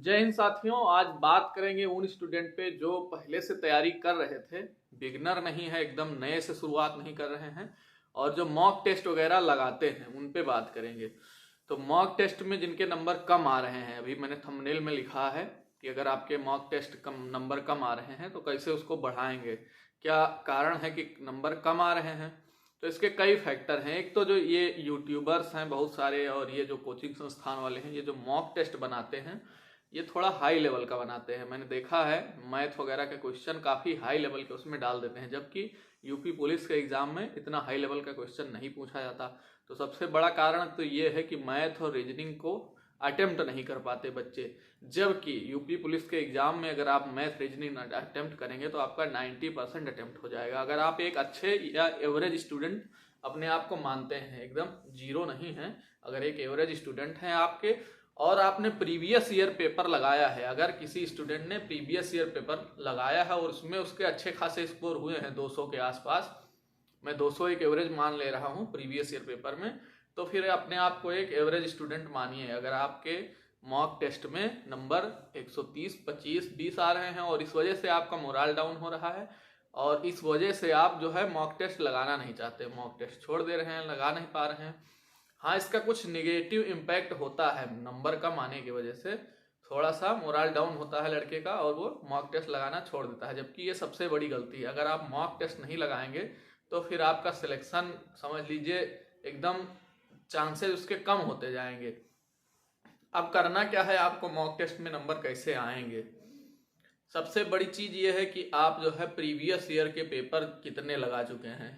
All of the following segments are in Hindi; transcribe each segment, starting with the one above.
जय हिंद साथियों। आज बात करेंगे उन स्टूडेंट पे जो पहले से तैयारी कर रहे थे, बिगनर नहीं है, एकदम नए से शुरुआत नहीं कर रहे हैं और जो मॉक टेस्ट वगैरह लगाते हैं उन पे बात करेंगे। तो मॉक टेस्ट में जिनके नंबर कम आ रहे हैं, अभी मैंने थंबनेल में लिखा है कि अगर आपके मॉक टेस्ट कम नंबर कम आ रहे हैं तो कैसे उसको बढ़ाएंगे, क्या कारण है कि नंबर कम आ रहे हैं। तो इसके कई फैक्टर हैं। एक तो जो ये यूट्यूबर्स हैं बहुत सारे और ये जो कोचिंग संस्थान वाले हैं, ये जो मॉक टेस्ट बनाते हैं ये थोड़ा हाई लेवल का बनाते हैं। मैंने देखा है मैथ वगैरह के क्वेश्चन काफ़ी हाई लेवल के उसमें डाल देते हैं, जबकि यूपी पुलिस के एग्जाम में इतना हाई लेवल का क्वेश्चन नहीं पूछा जाता। तो सबसे बड़ा कारण तो ये है कि मैथ और रीजनिंग को अटेम्प्ट नहीं कर पाते बच्चे, जबकि यूपी पुलिस के एग्जाम में अगर आप मैथ रीजनिंग अटेम्प्ट करेंगे तो आपका 90% अटेम्प्ट हो जाएगा। अगर आप एक अच्छे या एवरेज स्टूडेंट अपने आप को मानते हैं, एकदम जीरो नहीं है, अगर एक एवरेज स्टूडेंट हैं आपके और आपने प्रीवियस ईयर पेपर लगाया है, अगर किसी स्टूडेंट ने प्रीवियस ईयर पेपर लगाया है और उसमें उसके अच्छे खासे स्कोर हुए हैं 200 के आसपास, मैं 200 एक एवरेज मान ले रहा हूँ प्रीवियस ईयर पेपर में, तो फिर अपने आप को एक एवरेज स्टूडेंट मानिए। अगर आपके मॉक टेस्ट में नंबर 130, 25, 20 आ रहे हैं और इस वजह से आपका मोरल डाउन हो रहा है और इस वजह से आप जो है मॉक टेस्ट लगाना नहीं चाहते, मॉक टेस्ट छोड़ दे रहे हैं, लगा नहीं पा रहे हैं। हाँ, इसका कुछ नेगेटिव इम्पैक्ट होता है, नंबर कम आने की वजह से थोड़ा सा मोरल डाउन होता है लड़के का और वो मॉक टेस्ट लगाना छोड़ देता है, जबकि ये सबसे बड़ी गलती है। अगर आप मॉक टेस्ट नहीं लगाएंगे तो फिर आपका सिलेक्शन समझ लीजिए एकदम चांसेस उसके कम होते जाएंगे। अब करना क्या है, आपको मॉक टेस्ट में नंबर कैसे आएंगे। सबसे बड़ी चीज ये है कि आप जो है प्रीवियस ईयर के पेपर कितने लगा चुके हैं।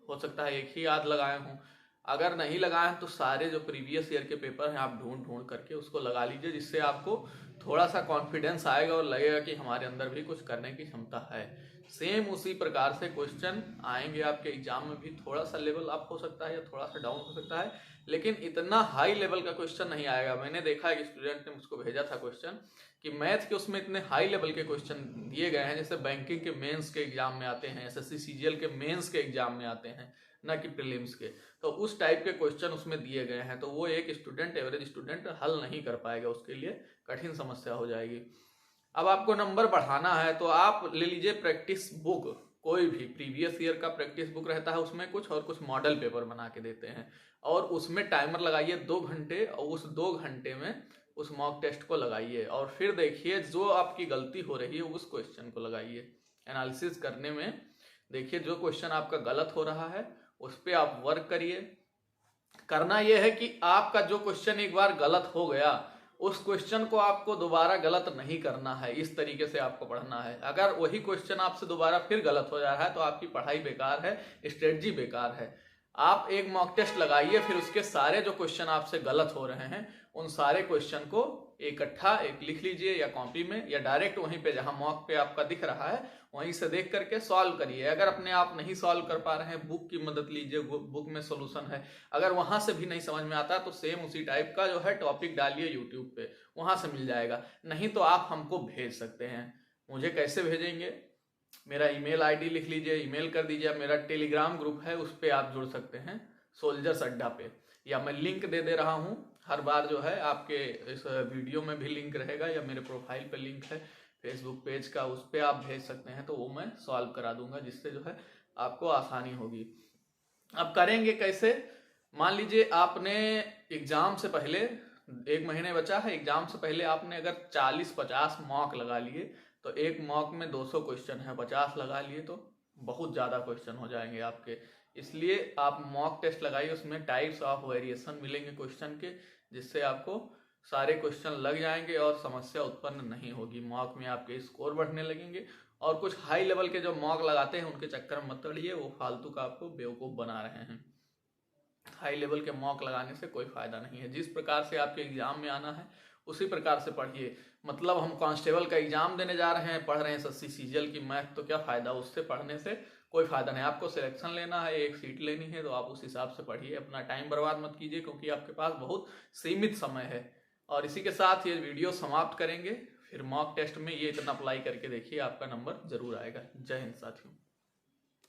हो सकता है एक ही आध लगाए हों, अगर नहीं लगाए हैं तो सारे जो प्रीवियस ईयर के पेपर हैं आप ढूंढ ढूंढ करके उसको लगा लीजिए, जिससे आपको थोड़ा सा कॉन्फिडेंस आएगा और लगेगा कि हमारे अंदर भी कुछ करने की क्षमता है। सेम उसी प्रकार से क्वेश्चन आएंगे आपके एग्जाम में भी, थोड़ा सा लेवल अप हो सकता है या थोड़ा सा डाउन हो सकता है, लेकिन इतना हाई लेवल का क्वेश्चन नहीं आएगा। मैंने देखा एक स्टूडेंट ने मुझको भेजा था क्वेश्चन कि मैथ के उसमें इतने हाई लेवल के क्वेश्चन दिए गए हैं जैसे बैंकिंग के मेंस के एग्जाम में आते हैं, एसएससी सीजीएल के मेंस के एग्जाम में आते हैं, ना कि प्रीलिम्स के। तो उस टाइप के क्वेश्चन उसमें दिए गए हैं, तो वो एक स्टूडेंट, एवरेज स्टूडेंट हल नहीं कर पाएगा, उसके लिए कठिन समस्या हो जाएगी। अब आपको नंबर बढ़ाना है तो आप ले लीजिए प्रैक्टिस बुक, कोई भी प्रीवियस ईयर का प्रैक्टिस बुक रहता है उसमें कुछ, और कुछ मॉडल पेपर बना के देते हैं और उसमें टाइमर लगाइए 2 घंटे और उस 2 घंटे में उस मॉक टेस्ट को लगाइए और फिर देखिए जो आपकी गलती हो रही है उस क्वेश्चन को लगाइए। एनालिसिस करने में देखिए जो क्वेश्चन आपका गलत हो रहा है उस पर आप वर्क करिए। करना यह है कि आपका जो क्वेश्चन एक बार गलत हो गया उस क्वेश्चन को आपको दोबारा गलत नहीं करना है, इस तरीके से आपको पढ़ना है। अगर वही क्वेश्चन आपसे दोबारा फिर गलत हो जा रहा है तो आपकी पढ़ाई बेकार है, स्ट्रेटजी बेकार है। आप एक मॉक टेस्ट लगाइए, फिर उसके सारे जो क्वेश्चन आपसे गलत हो रहे हैं उन सारे क्वेश्चन को इकट्ठा एक लिख लीजिए या कॉपी में या डायरेक्ट वहीं पे जहां मॉक पे आपका दिख रहा है वहीं से देख करके सॉल्व करिए। अगर अपने आप नहीं सॉल्व कर पा रहे हैं बुक की मदद लीजिए, बुक में सोल्यूशन है। अगर वहां से भी नहीं समझ में आता तो सेम उसी टाइप का जो है टॉपिक डालिए यूट्यूब पे, वहां से मिल जाएगा। नहीं तो आप हमको भेज सकते हैं। मुझे कैसे भेजेंगे, मेरा ईमेल आईडी लिख लीजिए, ईमेल कर दीजिए। मेरा टेलीग्राम ग्रुप है उस पर आप जुड़ सकते हैं सोल्जर्स अड्डा पे, या मैं लिंक दे दे रहा हूँ हर बार जो है, आपके इस वीडियो में भी लिंक रहेगा या मेरे प्रोफाइल पे लिंक है फेसबुक पेज का, उस पर आप भेज सकते हैं तो वो मैं सॉल्व करा दूंगा, जिससे जो है आपको आसानी होगी। अब करेंगे कैसे, मान लीजिए आपने एग्जाम से पहले 1 महीने बचा है, एग्जाम से पहले आपने अगर 40-50 मॉक लगा लिए तो एक मॉक में 200 क्वेश्चन है, 50 लगा लिए तो बहुत ज़्यादा क्वेश्चन हो जाएंगे आपके। इसलिए आप मॉक टेस्ट लगाइए, उसमें टाइप्स ऑफ वेरिएशन मिलेंगे क्वेश्चन के, जिससे आपको सारे क्वेश्चन लग जाएंगे और समस्या उत्पन्न नहीं होगी। मॉक में आपके स्कोर बढ़ने लगेंगे और कुछ हाई लेवल के जो मॉक लगाते हैं उनके चक्कर में मत पड़िए, वो फालतू का आपको बेवकूफ़ बना रहे हैं। हाई लेवल के मॉक लगाने से कोई फायदा नहीं है। जिस प्रकार से आपके एग्जाम में आना है उसी प्रकार से पढ़िए। मतलब हम कांस्टेबल का एग्जाम देने जा रहे हैं, पढ़ रहे हैं एसएससी सीजीएल की मैथ, तो क्या फायदा, उससे पढ़ने से कोई फायदा नहीं। आपको सिलेक्शन लेना है, एक सीट लेनी है, तो आप उस हिसाब से पढ़िए, अपना टाइम बर्बाद मत कीजिए, क्योंकि आपके पास बहुत सीमित समय है। और इसी के साथ ये वीडियो समाप्त करेंगे। फिर मॉक टेस्ट में ये इतना अप्लाई करके देखिए, आपका नंबर जरूर आएगा। जय हिंद साथियों।